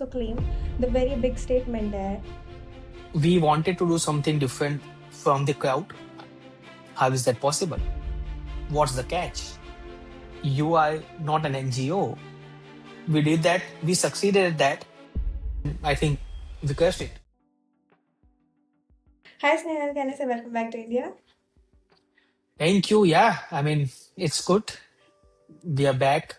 also claim the very big statement there. We wanted to do something different from the crowd. How is that possible? What's the catch? You are not an NGO. We did that. We succeeded at that. I think we crushed it. Hi Snehal, can I say welcome back to India? Thank you. Yeah, I mean, it's good. We are back.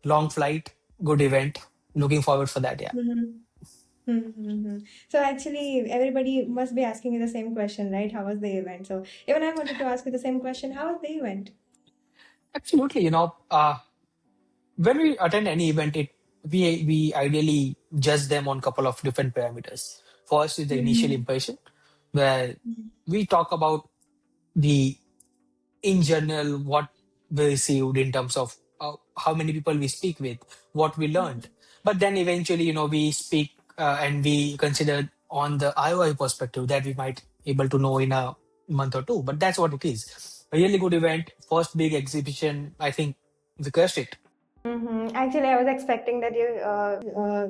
Long flight, good event. Looking forward for that. Yeah. Mm-hmm. So actually, everybody must be asking you the same question, right? How was the event? So even I wanted to ask you the same question. How was the event? Absolutely. When we attend any event, we ideally judge them on a couple of different parameters. First is the initial Mm-hmm. impression, where we talk about the in general what we received in terms of how many people we speak with, what we learned. But then eventually, we speak and we consider on the IOI perspective that we might able to know in a month or two. But that's what it is. A really good event, first big exhibition. I think we crushed it. Actually, I was expecting that you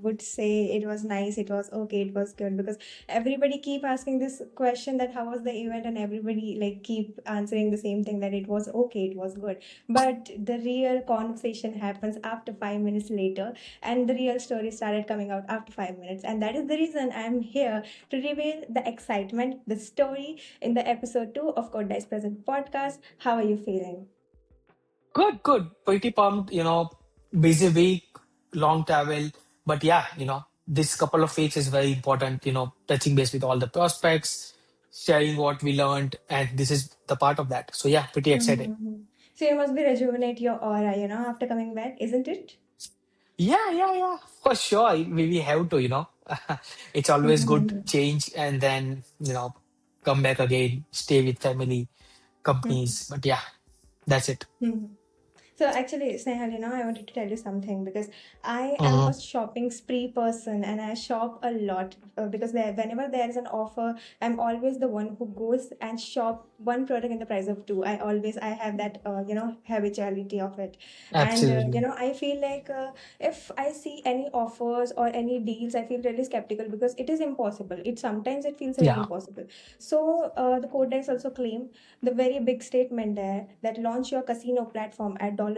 would say it was nice, it was okay, it was good, because everybody keep asking this question that how was the event, and everybody like keep answering the same thing that it was okay, it was good. But the real conversation happens after 5 minutes later, and the real story started coming out after 5 minutes, and that is the reason I'm here to reveal the excitement, the story in the episode 2 of KodeDice Present podcast. How are you feeling? Good, good. Pretty pumped, busy week, long travel. But yeah, this couple of weeks is very important, touching base with all the prospects, sharing what we learned, and this is the part of that. So yeah, pretty excited. Mm-hmm. So you must be rejuvenate your aura, after coming back, isn't it? Yeah, yeah, yeah. For sure. We have to, It's always good Mm-hmm. change and then, come back again, stay with family, companies. But yeah, that's it. Mm-hmm. So actually, Snehal, I wanted to tell you something because I am a Mhm. shopping spree person and I shop a lot because whenever there is an offer, I'm always the one who goes and shop one product in the price of two. I have that, habituality of it. And, Absolutely. I feel like if I see any offers or any deals, I feel really skeptical because it is impossible. Sometimes it feels really Yeah. impossible. So the code dice also claim the very big statement there that launch your casino platform at $0.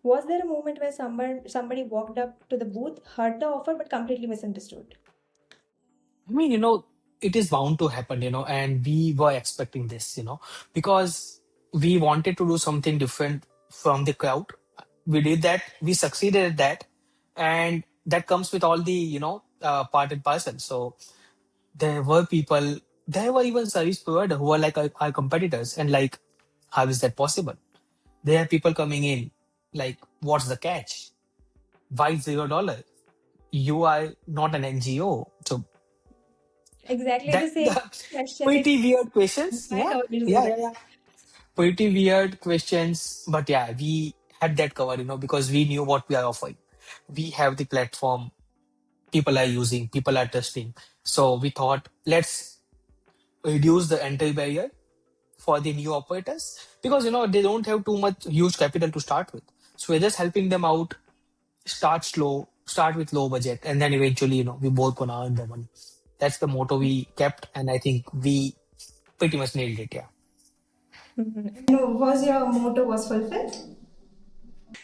Was there a moment where somebody walked up to the booth, heard the offer, but completely misunderstood? I mean, it is bound to happen, and we were expecting this, because we wanted to do something different from the crowd. We did that. We succeeded at that. And that comes with all the, part and parcel. So there were people, there were even service providers who were like our competitors. And like, how is that possible? There are people coming in, like, what's the catch? Why $0? You are not an NGO. So Exactly the that same question it pretty weird questions. I Yeah, heard it yeah, today. yeah, yeah. Pretty weird questions, but yeah, we had that covered, because we knew what we are offering. We have the platform, people are using, people are testing. So we thought, let's reduce the entry barrier for the new operators because they don't have too much huge capital to start with. So we're just helping them out, start slow, start with low budget, and then eventually, we both gonna earn the money. That's the motto we kept, and I think we pretty much nailed it. Yeah. And was your motto was fulfilled?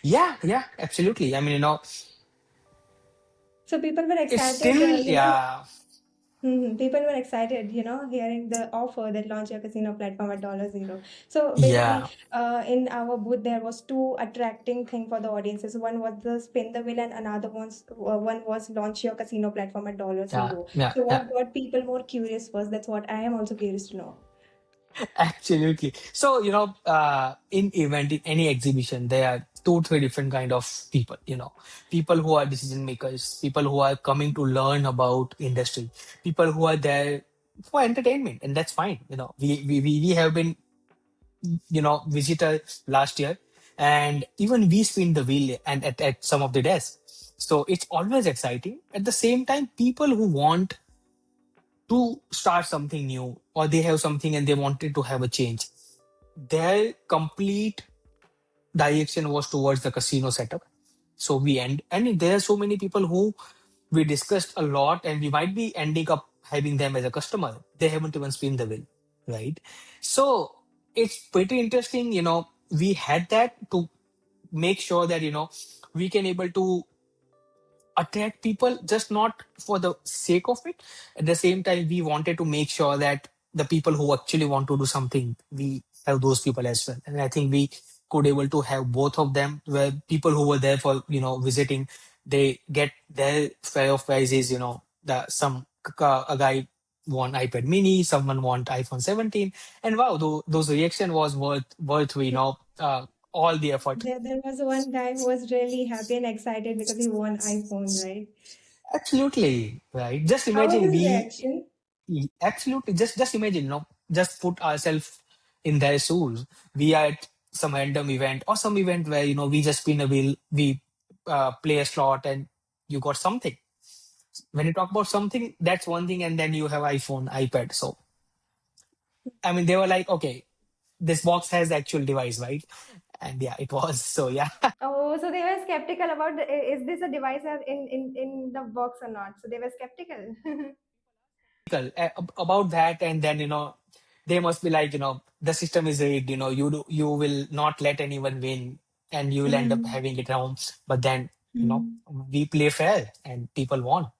Yeah, yeah, absolutely. I mean, So people were it's excited, still, yeah, People were excited, hearing the offer that launch your casino platform at $0. So basically, yeah, in our booth, there was two attracting thing for the audiences. One was the spin the wheel, and one was launch your casino platform at dollar yeah, zero. yeah, So yeah. what got people more curious was that's what I am also curious to know. Absolutely. So, in event, in any exhibition, there are two, three different kind of people, people who are decision makers, people who are coming to learn about industry, people who are there for entertainment, and that's fine. We have been, visitor last year, and even we spin the wheel and at some of the desks. So it's always exciting. At the same time, people who want to start something new or they have something and they wanted to have a change, their complete direction was towards the casino setup. So we end, and there are so many people who we discussed a lot, and we might be ending up having them as a customer. They haven't even spin the wheel, right? So it's pretty interesting. We had that to make sure that we can able to attract people, just not for the sake of it. At the same time, we wanted to make sure that the people who actually want to do something, we have those people as well. And I think we could able to have both of them, where people who were there for visiting, they get their fair of prizes. A guy won iPad Mini, someone want iPhone 17, and wow, those reaction was worth all the effort. There was one guy who was really happy and excited because he won iPhone, right? Absolutely, right. Just How was imagine his we reaction? absolutely just imagine, just put ourselves in their shoes. We are at some random event or some event where we just spin a wheel, we play a slot, and you got something. When you talk about something, that's one thing, and then you have iPhone, iPad. So I mean, they were like, okay, this box has the actual device, right? And yeah, it was. So yeah. Oh, so they were skeptical about is this a device in the box or not? So they were skeptical. About that, and then they must be like, the system is rigged, you will not let anyone win, and you will end up Mm. having it home. But then Mm. we play fair and people won.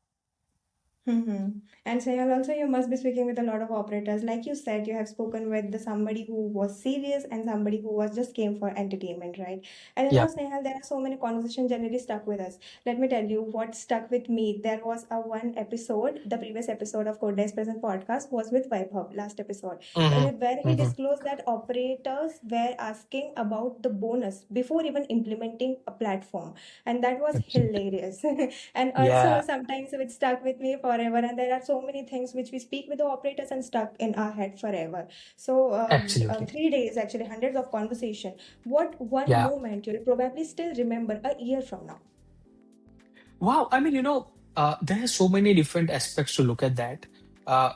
Mm-hmm. And Snehal, also you must be speaking with a lot of operators. Like you said, you have spoken with somebody who was serious and somebody who was just came for entertainment, right? And Yeah. Snehal, there are so many conversations generally stuck with us. Let me tell you what stuck with me. There was a one episode, the previous episode of KodeDice Present podcast was with Vaibhav, last episode, Hmm. where he Hmm. disclosed that operators were asking about the bonus before even implementing a platform. And that was Absolutely. hilarious. And also Yeah, sometimes it stuck with me forever, and there are so many things which we speak with the operators and stuck in our head forever. So absolutely. 3 days, actually hundreds of conversation. What one Yeah. moment you'll probably still remember a year from now? Wow. I mean, there are so many different aspects to look at that.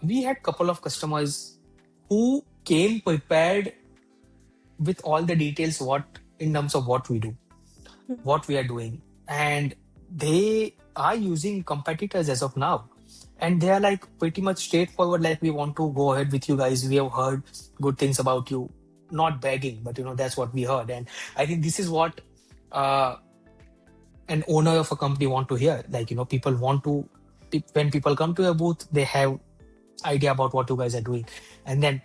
We had couple of customers who came prepared with all the details, what in terms of what we do, what we are doing, and they are using competitors as of now, and they are like pretty much straightforward, like, we want to go ahead with you guys, we have heard good things about you, not begging, but that's what we heard. And I think this is what uh, an owner of a company want to hear. Like, people want to, when people come to a booth, they have idea about what you guys are doing. And then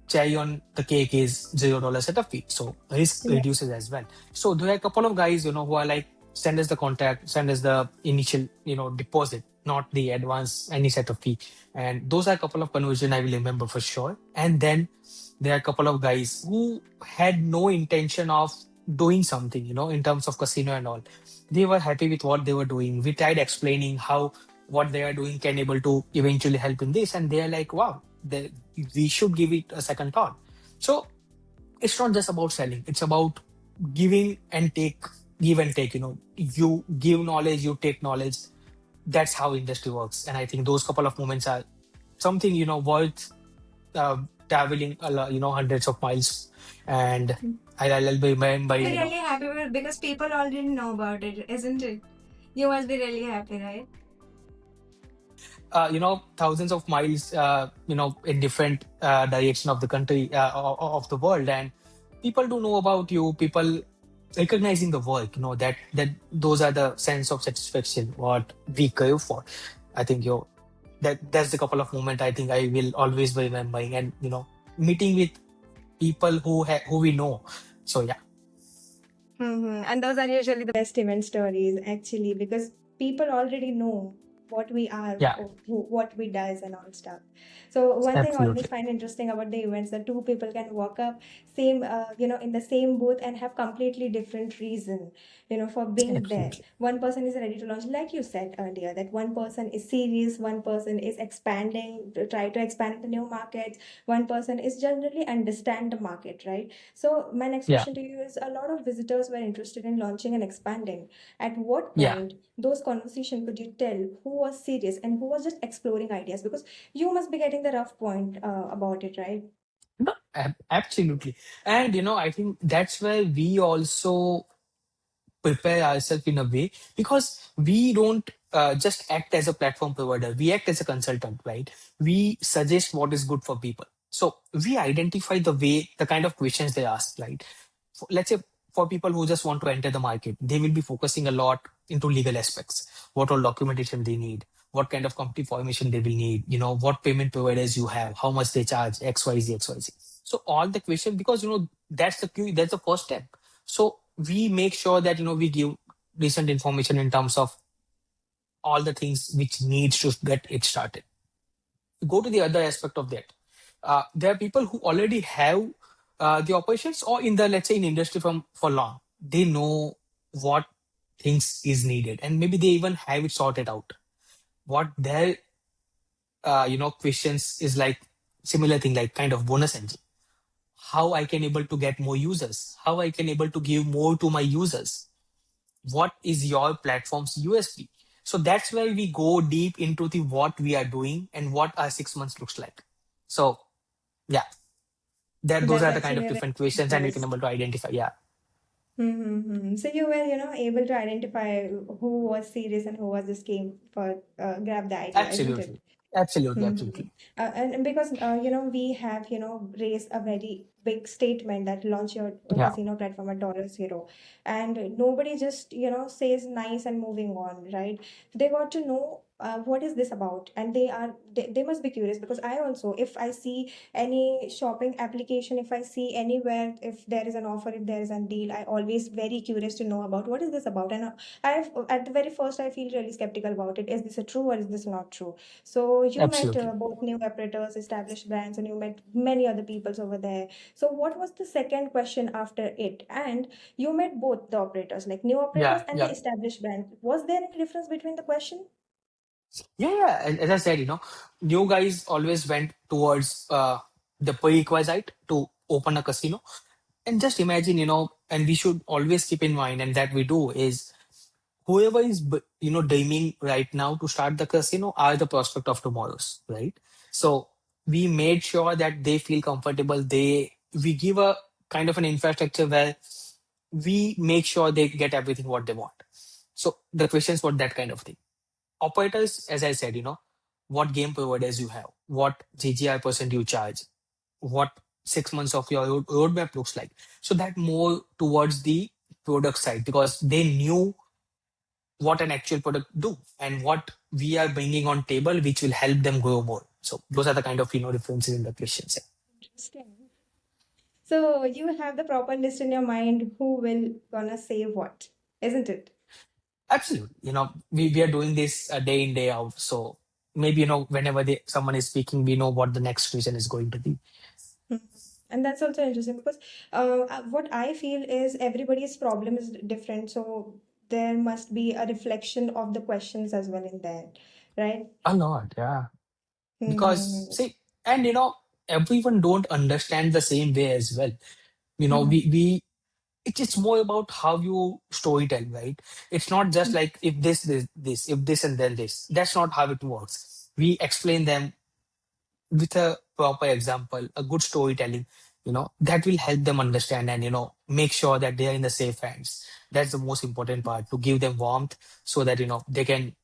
cherry on the cake is $0 setup fee. So risk Yeah. reduces as well. So there are a couple of guys, who are like, send us the contact, send us the initial, deposit, not the advance, any setup fee. And those are a couple of conversion I will remember for sure. And then there are a couple of guys who had no intention of doing something, in terms of casino and all. They were happy with what they were doing. We tried explaining how what they are doing can able to eventually help in this, and they are like, wow, we should give it a second thought. So it's not just about selling, it's about giving and take, give and take. You give knowledge, you take knowledge. That's how industry works. And I think those couple of moments are something worth traveling a lot, hundreds of miles. And I'll be remembering, Be really happy with because people already know about it, isn't it? You must be really happy, right? thousands of miles, in different direction of the country, of the world, and people do know about you. People recognizing the work, that those are the sense of satisfaction what we crave for. I think that's the couple of moment I think I will always be remembering, and meeting with people who we know. So yeah, Mm-hmm. And those are usually the best event stories, actually, because people already know what we are, yeah, or what we does, and all stuff. So one thing I always absolutely, find interesting about the events that two people can walk up same, in the same booth and have completely different reason, for being there. absolutely, One person is ready to launch, like you said earlier, that one person is serious, one person is expanding, to try to expand into new markets, one person is generally understand the market, right? So my next yeah, question to you is: a lot of visitors were interested in launching and expanding. At what yeah. point those conversations could you tell who was serious and who was just exploring ideas? Because you must be getting the rough point about it, right? No, absolutely. And I think that's where we also prepare ourselves in a way, because we don't just act as a platform provider. We act as a consultant, right? We suggest what is good for people. So we identify the kind of questions they ask, right? Let's say for people who just want to enter the market, they will be focusing a lot into legal aspects. What all documentation they need, what kind of company formation they will need, what payment providers you have, how much they charge, XYZ, XYZ. So all the questions, because that's the first step. So we make sure that we give recent information in terms of all the things which needs to get it started. Go to the other aspect of that. There are people who already have the operations, or in the, let's say, in industry from for long. They know what things is needed, and maybe they even have it sorted out. What their questions is like similar thing, like kind of bonus engine. How I can able to get more users? How I can able to give more to my users? What is your platform's USP? So that's where we go deep into the what we are doing and what our 6 months looks like. So yeah, those That's are the kind actually of a very different good questions, and we can twist. able to identify. Yeah, Mm-hmm. So you were, able to identify who was serious and who was just came for grab the idea, isn't it? absolutely, absolutely, Mm-hmm. absolutely. And because we have raised a very big statement that launch your Yeah, casino platform at $0, and nobody just says nice and moving on, right? They want to know what is this about, and they must be curious, because I also, if I see any shopping application, if I see anywhere, if there is an offer, if there is a deal, I always very curious to know about what is this about. And I've at the very first I feel really skeptical about it. Is this a true or is this not true? So you met absolutely. both new operators, established brands, and you met many other peoples over there. So what was the second question after it? And you met both the operators, like new operators Yeah, and the yeah, established brand. Was there any difference between the question? yeah, yeah. And as I said, new guys always went towards the prerequisite to open a casino. And just imagine, and we should always keep in mind, and that we do, is whoever is dreaming right now to start the casino are the prospect of tomorrow's, right? So we made sure that they feel comfortable. We give a kind of an infrastructure where we make sure they get everything what they want. So the questions were that kind of thing. Operators, as I said, what game providers you have, what GGR percent you charge, what 6 months of your roadmap looks like. So that more towards the product side, because they knew what an actual product do and what we are bringing on table, which will help them grow more. So those are the kind of differences in the questions. Interesting. So you have the proper list in your mind who will gonna say what, isn't it? Absolutely. We are doing this day in, day out. So maybe, whenever someone is speaking, we know what the next question is going to be. Mhm. And that's also interesting, because what I feel is everybody's problem is different. So there must be a reflection of the questions as well in there, right? A lot, yeah. Because Mm-hmm. see, and everyone don't understand the same way as well. Mm-hmm. It's more about how you storytell, right? It's not just like if this, if this, and then this. That's not how it works. We explain them with a proper example, a good storytelling, that will help them understand and, make sure that they are in the safe hands. That's the most important part, to give them warmth so that, they can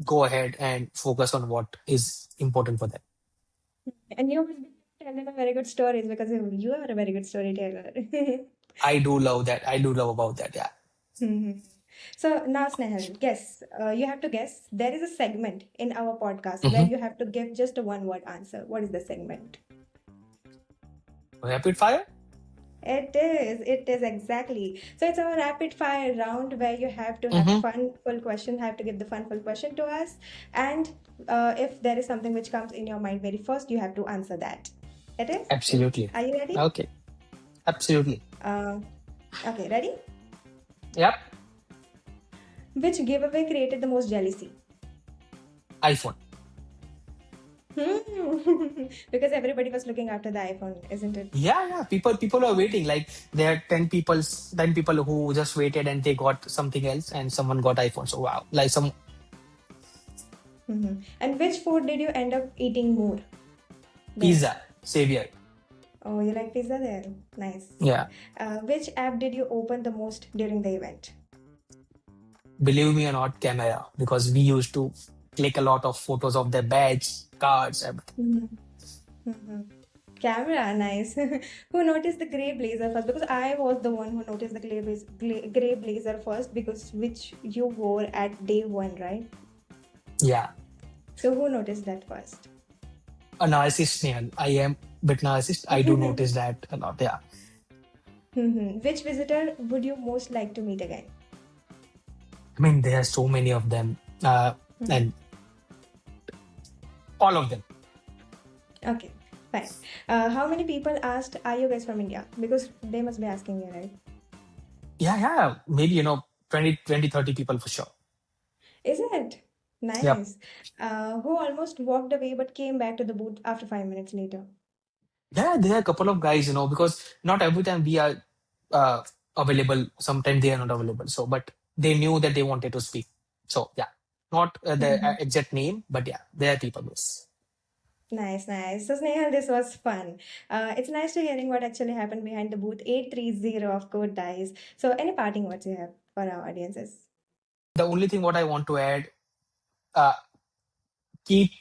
go ahead and focus on what is important for them. And you must be telling a very good stories, because you are a very good storyteller. I do love that. I do love about that. Yeah. Mhm. So now, Snehal, guess. You have to guess. There is a segment in our podcast where Mhm. you have to give just a one-word answer. What is the segment? Rapid fire. It is exactly. So it's a rapid fire round where you have to have Hmm. fun, full question, have to give the fun, full question to us. And if there is something which comes in your mind very first, you have to answer that. It is? Absolutely. Are you ready? Okay. Absolutely. Uh, okay, ready? Yep. Which giveaway created the most jealousy? iPhone. Because everybody was looking after the iPhone, isn't it? Yeah, yeah. People are waiting. Like there are 10 people who just waited and they got something else, and someone got iPhone. So wow, like some And which food did you end up eating more there? pizza savior. Oh, you like pizza there? Nice. Yeah. Which app did you open the most during the event? believe me or not, camera, because we used to click a lot of photos of their badge, cards, everything. Mm-hmm. Camera, nice. Who noticed the gray blazer first? Because I was the one who noticed the gray blazer first, because which you wore at day one, right? Yeah. So who noticed that first? A narcissist, Snehal. I am a bit narcissist. I do notice that a lot. Yeah. Which visitor would you most like to meet again? I mean, there are so many of them, Mhm. and all of them. Okay, fine. How many people asked, "Are you guys from India?" Because they must be asking you, right? Yeah, yeah. Maybe, 20, 30 people for sure. Is it? Yep. Nice. Who almost walked away but came back to the booth after 5 minutes later? Yeah, there are a couple of guys, because not every time we are uh, available. Sometimes they are not available. So, but they knew that they wanted to speak. So, yeah, not the exact name, but yeah, there are people. Yes. Nice, nice. So, Snehal, this was fun. It's nice to hearing what actually happened behind the booth 830 of KodeDice. So, any parting words you have for our audiences? The only thing what I want to add, uh, keep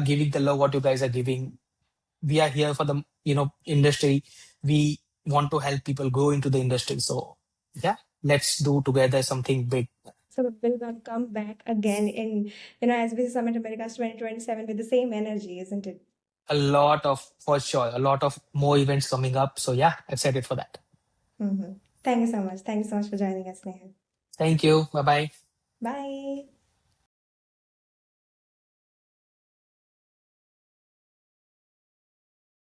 giving the love what you guys are giving. We are here for the industry. We want to help people go into the industry. So yeah, let's do together something big. So We're going to come back again in, SBC Summit Americas 2027 with the same energy, isn't it? a lot of, for sure, a lot of more events coming up. So yeah, excited for that. Mm-hmm. Thank you so much. Thank you so much for joining us, Snehal. Thank you. Bye bye. Bye.